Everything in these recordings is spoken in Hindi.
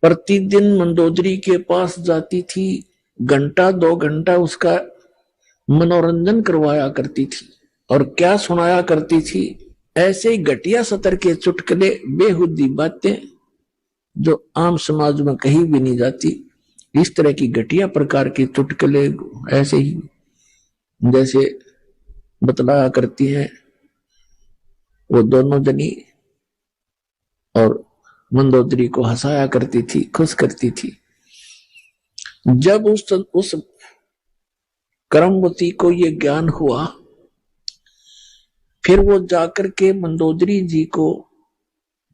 प्रतिदिन मंदोदरी के पास जाती थी, घंटा 2 घंटा उसका मनोरंजन करवाया करती थी। और क्या सुनाया करती थी? ऐसे ही घटिया सतर के चुटकुले, बेहुदी बातें जो आम समाज में कहीं भी नहीं जाती। इस तरह की घटिया प्रकार के चुटकुले ऐसे ही जैसे बतलाया करती हैं वो दोनों जनी, और मंदोदरी को हंसाया करती थी, खुश करती थी। जब उस करमवती को ये ज्ञान हुआ, फिर वो जाकर के मंदोदरी जी को,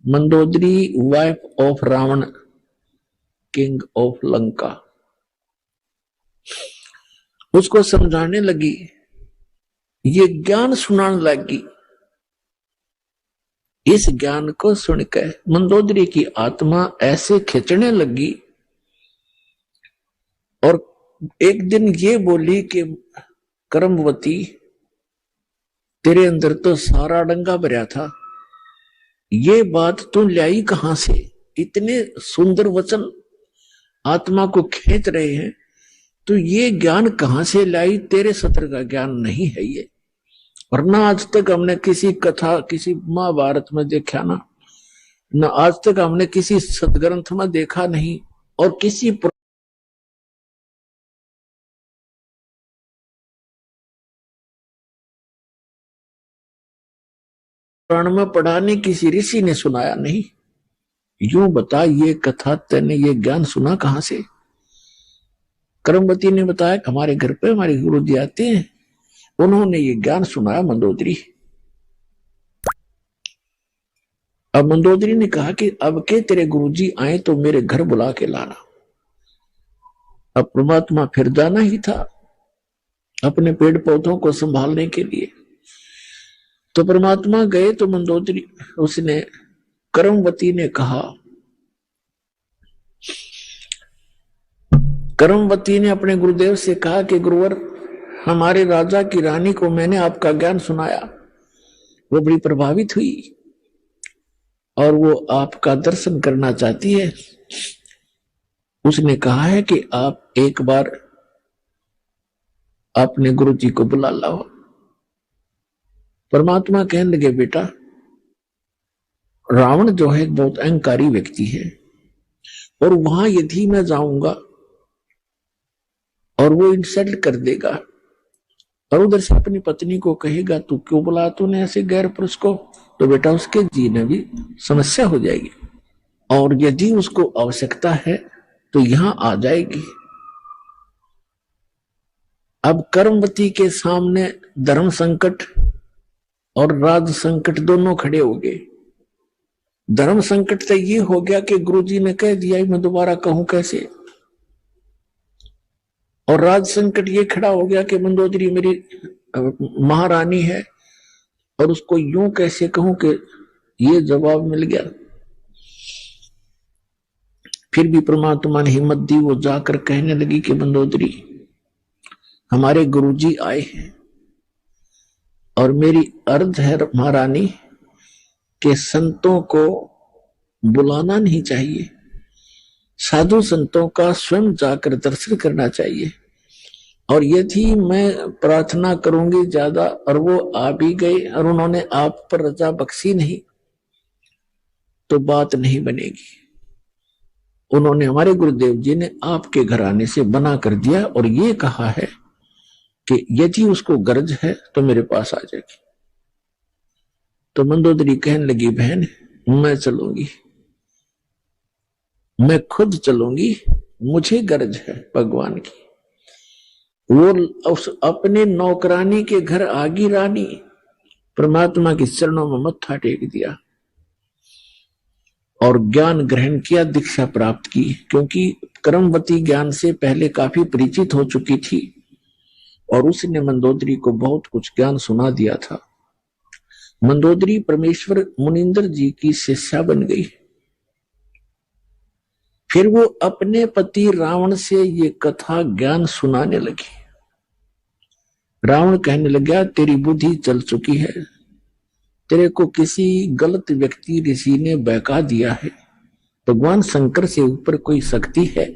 Mandodari wife of Ravana king of Lanka, उसको समझाने लगी, ये ज्ञान सुनाने लगी। इस ज्ञान को सुनकर मंदोदरी की आत्मा ऐसे खिंचने लगी और एक दिन ये बोली कि करमवती, तेरे अंदर तो सारा डंगा भरा था, ये बात तू लाई कहां से? इतने सुंदर वचन आत्मा को खींच रहे हैं, तो ये ज्ञान कहां से लाई? तेरे सत्र का ज्ञान नहीं है ये। और ना आज तक हमने किसी कथा, किसी महाभारत में देखा ना आज तक हमने किसी सदग्रंथ में देखा नहीं, और किसी पुराण में पढ़ा नहीं, किसी ऋषि ने सुनाया नहीं। यूं बता, ये कथा तेने, ये ज्ञान सुना कहां से? करमवती ने बताया, हमारे घर पे हमारे गुरु जी आते हैं, उन्होंने ये ज्ञान सुनाया मंदोदरी। अब मंदोदरी ने कहा कि अब के तेरे गुरुजी आए तो मेरे घर बुला के लाना। अब परमात्मा फिर जाना ही था अपने पेड़ पौधों को संभालने के लिए। तो परमात्मा गए तो मंदोदरी, उसने, करमवती ने कहा, करमवती ने अपने गुरुदेव से कहा कि गुरुवर, हमारे राजा की रानी को मैंने आपका ज्ञान सुनाया, वो बड़ी प्रभावित हुई और वो आपका दर्शन करना चाहती है। उसने कहा है कि आप एक बार अपने गुरु जी को बुला लाओ। परमात्मा कहने लगे, बेटा, रावण जो है एक बहुत अहंकारी व्यक्ति है, और वहां यदि मैं जाऊंगा और वो इंसल्ट कर देगा और उधर से अपनी पत्नी को कहेगा तू क्यों बुला तूने ऐसे गैर पुरुष को, तो बेटा उसके जीने भी समस्या हो जाएगी, और यदि उसको आवश्यकता है तो यहां आ जाएगी। अब कर्मवती के सामने धर्म संकट और राज संकट दोनों खड़े हो गए। धर्म संकट तो ये हो गया कि गुरुजी ने कह दिया, मैं दोबारा कहूं कैसे? और राज संकट ये खड़ा हो गया कि मंदोदरी मेरी महारानी है और उसको यूं कैसे कहूं कि ये जवाब मिल गया। फिर भी परमात्मा ने हिम्मत दी, वो जाकर कहने लगी कि मंदोदरी, हमारे गुरुजी आए हैं और मेरी अर्ज है महारानी कि संतों को बुलाना नहीं चाहिए, साधु संतों का स्वयं जाकर दर्शन करना चाहिए, और यदि मैं प्रार्थना करूंगी ज्यादा और वो आ भी गए और उन्होंने आप पर रजा बख्शी नहीं तो बात नहीं बनेगी। उन्होंने, हमारे गुरुदेव जी ने आपके घराने से बना कर दिया और ये कहा है कि यदि उसको गरज है तो मेरे पास आ जाएगी। तो मंदोदरी कहने लगी, बहन मैं चलूंगी, मैं खुद चलूंगी, मुझे गरज है भगवान की। वो उस अपने नौकरानी के घर आगी रानी, परमात्मा के चरणों में मत्था टेक दिया और ज्ञान ग्रहण किया, दीक्षा प्राप्त की, क्योंकि करमवती ज्ञान से पहले काफी परिचित हो चुकी थी और उसने मंदोदरी को बहुत कुछ ज्ञान सुना दिया था। मंदोदरी परमेश्वर मुनिंदर जी की शिष्या बन गई। फिर वो अपने पति रावण से ये कथा ज्ञान सुनाने लगी। रावण कहने लगा, तेरी बुद्धि चल चुकी है, तेरे को किसी गलत व्यक्ति ऋषि ने बहका दिया है भगवान शंकर से ऊपर कोई शक्ति है?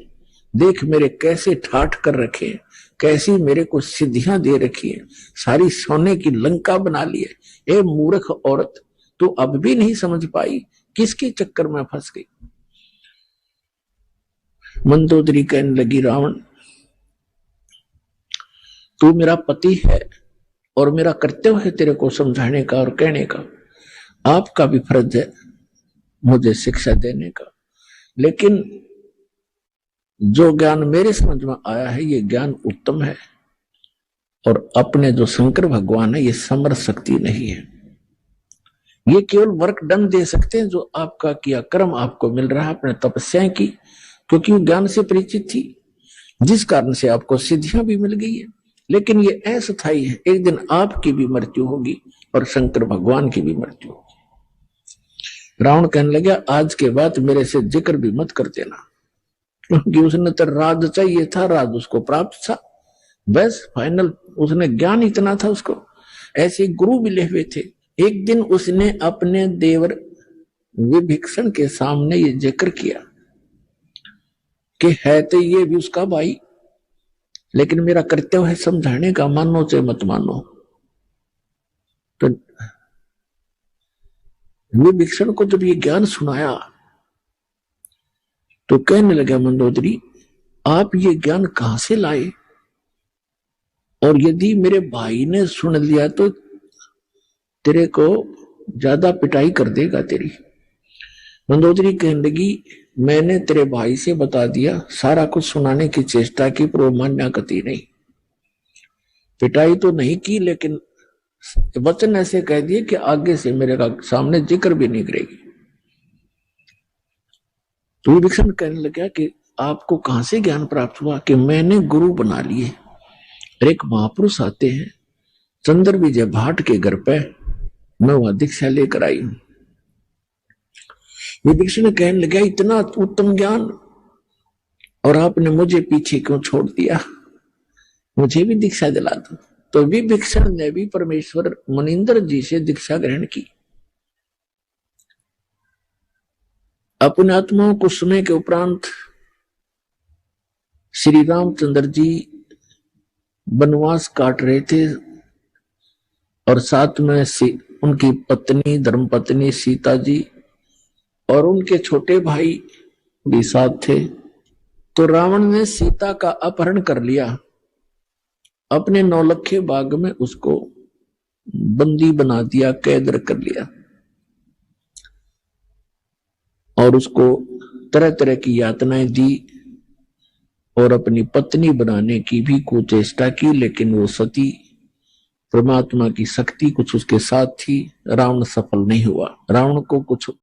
देख मेरे कैसे ठाठ कर रखे, कैसी मेरे को सिद्धियां दे रखी है, सारी सोने की लंका बना ली है। ए मूर्ख औरत, तू अब भी नहीं समझ पाई, किसके चक्कर में फंस गई? मंदोदरी कहने लगी, रावण तू मेरा पति है और मेरा कर्तव्य है तेरे को समझाने का और कहने का, आपका भी फर्ज है मुझे शिक्षा देने का, लेकिन जो ज्ञान मेरे समझ में आया है ये ज्ञान उत्तम है, और अपने जो शंकर भगवान है ये समर्थ शक्ति नहीं है। ये केवल वर्क डन दे सकते हैं, जो आपका किया कर्म आपको मिल रहा है अपने तपस्याएं की, क्योंकि वो ज्ञान से परिचित थी, जिस कारण से आपको सिद्धियां भी मिल गई है। लेकिन ये अस्थायी है, एक दिन आपकी भी मृत्यु होगी और शंकर भगवान की भी मृत्यु होगी। रावण कहने लगा, आज के बाद मेरे से जिक्र भी मत कर देना, क्योंकि उसने तो राज चाहिए था, राज उसको प्राप्त था, बस फाइनल उसने ज्ञान इतना था उसको। ऐसे गुरु मिले हुए थे। एक दिन उसने अपने देवर विभीषण के सामने ये जिक्र किया कि है तो ये भी उसका भाई, लेकिन मेरा कर्तव्य है समझाने का, मानो चाहे मत मानो। तो विभीषण को जब ये ज्ञान सुनाया तो कहने लगा, मंदोदरी आप ये ज्ञान कहां से लाए, और यदि मेरे भाई ने सुन लिया तो तेरे को ज्यादा पिटाई कर देगा तेरी। मंदोदरी कहने लगी, मैंने तेरे भाई से बता दिया, सारा कुछ सुनाने की चेष्टा की, पर वो मान्या कती नहीं। पिटाई तो नहीं की, लेकिन वचन ऐसे कह दिए कि आगे से मेरे का सामने जिक्र भी नहीं करेगी। तो विभीषण कहने लगा कि आपको कहां से ज्ञान प्राप्त हुआ कि मैंने गुरु बना लिए। एक महापुरुष आते हैं चंद्र विजय भाट के घर पे, मैं वहां दीक्षा लेकर आई हूं। विभीषण कहने लगा, इतना उत्तम ज्ञान और आपने मुझे पीछे क्यों छोड़ दिया, मुझे भी दीक्षा दिला दो। तो विभीषण ने भी परमेश्वर मुनिंदर जी से दीक्षा ग्रहण की। अपने आत्माओं को सुनने के उपरांत श्री रामचंद्र जी वनवास काट रहे थे, और साथ में उनकी पत्नी धर्मपत्नी सीता जी और उनके छोटे भाई भी साथ थे। तो रावण ने सीता का अपहरण कर लिया, अपने नौलखे बाग में उसको बंदी बना दिया, कैद कर लिया, और उसको तरह तरह की यातनाएं दी और अपनी पत्नी बनाने की भी कुचेष्टा की, लेकिन वो सती परमात्मा की शक्ति कुछ उसके साथ थी। रावण सफल नहीं हुआ। रावण को कुछ